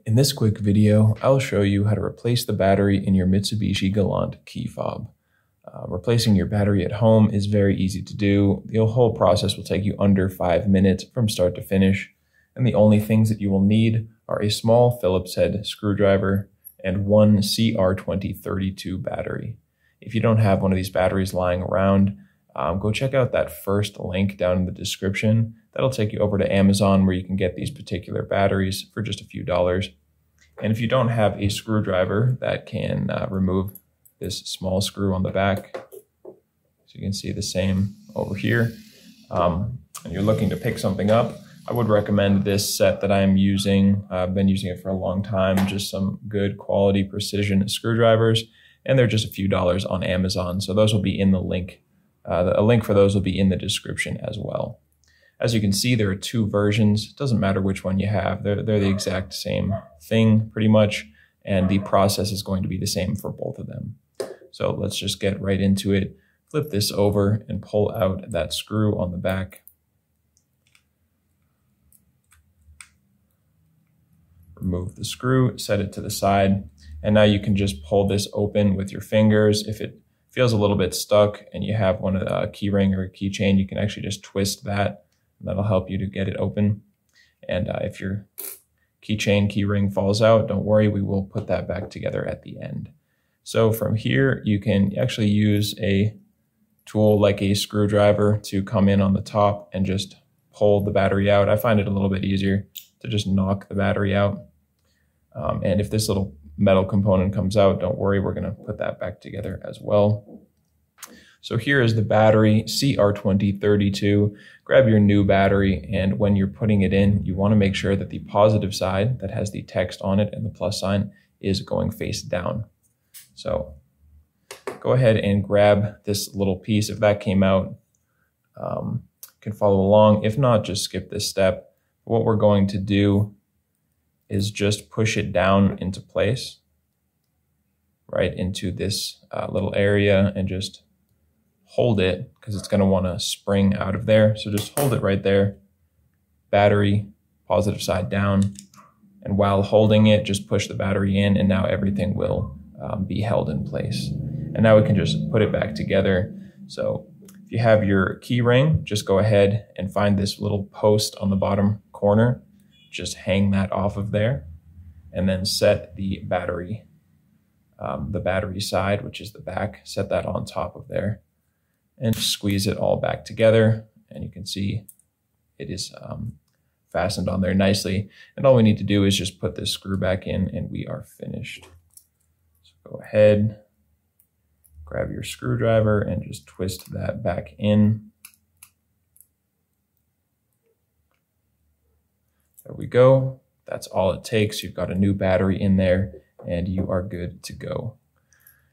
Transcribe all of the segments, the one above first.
In this quick video, I'll show you how to replace the battery in your Mitsubishi Galant key fob. Replacing your battery at home is very easy to do. The whole process will take you under 5 minutes from start to finish, and the only things that you will need are a small Phillips head screwdriver and one CR2032 battery. If you don't have one of these batteries lying around, go check out that first link down in the description. That'll take you over to Amazon where you can get these particular batteries for just a few dollars. And if you don't have a screwdriver that can remove this small screw on the back, so you can see the same over here, and you're looking to pick something up, I would recommend this set that I'm using. I've been using it for a long time, just some good quality precision screwdrivers, and they're just a few dollars on Amazon. So those will be in the link. A link for those will be in the description as well. As you can see, there are two versions. It doesn't matter which one you have. They're the exact same thing pretty much, and the process is going to be the same for both of them. So let's just get right into it. Flip this over and pull out that screw on the back. Remove the screw, set it to the side, and now you can just pull this open with your fingers. If it feels a little bit stuck and you have one of the key ring or a keychain, you can actually just twist that. That'll help you to get it open. And if your keychain, key ring falls out, don't worry, we will put that back together at the end. So from here, you can actually use a tool like a screwdriver to come in on the top and just pull the battery out. I find it a little bit easier to just knock the battery out. And if this little metal component comes out, don't worry, we're gonna put that back together as well. So here is the battery, CR2032. Grab your new battery, and when you're putting it in, you wanna make sure that the positive side that has the text on it and the plus sign is going face down. So go ahead and grab this little piece. If that came out, you can follow along. If not, just skip this step. What we're going to do is just push it down into place, right into this little area, and just hold it because it's going to want to spring out of there. So just hold it right there, battery, positive side down, and while holding it, just push the battery in, and now everything will be held in place. And now we can just put it back together. So if you have your key ring, just go ahead and find this little post on the bottom corner, just hang that off of there, and then set the battery side, which is the back, set that on top of there, and squeeze it all back together. And you can see it is fastened on there nicely. And all we need to do is just put this screw back in, and we are finished. So go ahead, grab your screwdriver, and just twist that back in. There we go. That's all it takes. You've got a new battery in there, and you are good to go.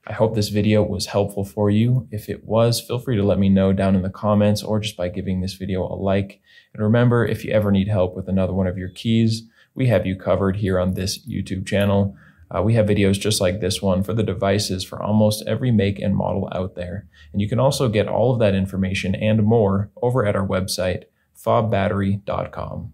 I hope this video was helpful for you. If it was, feel free to let me know down in the comments or just by giving this video a like. And remember, if you ever need help with another one of your keys, we have you covered here on this YouTube channel. We have videos just like this one for the devices for almost every make and model out there. And you can also get all of that information and more over at our website, FobBattery.com.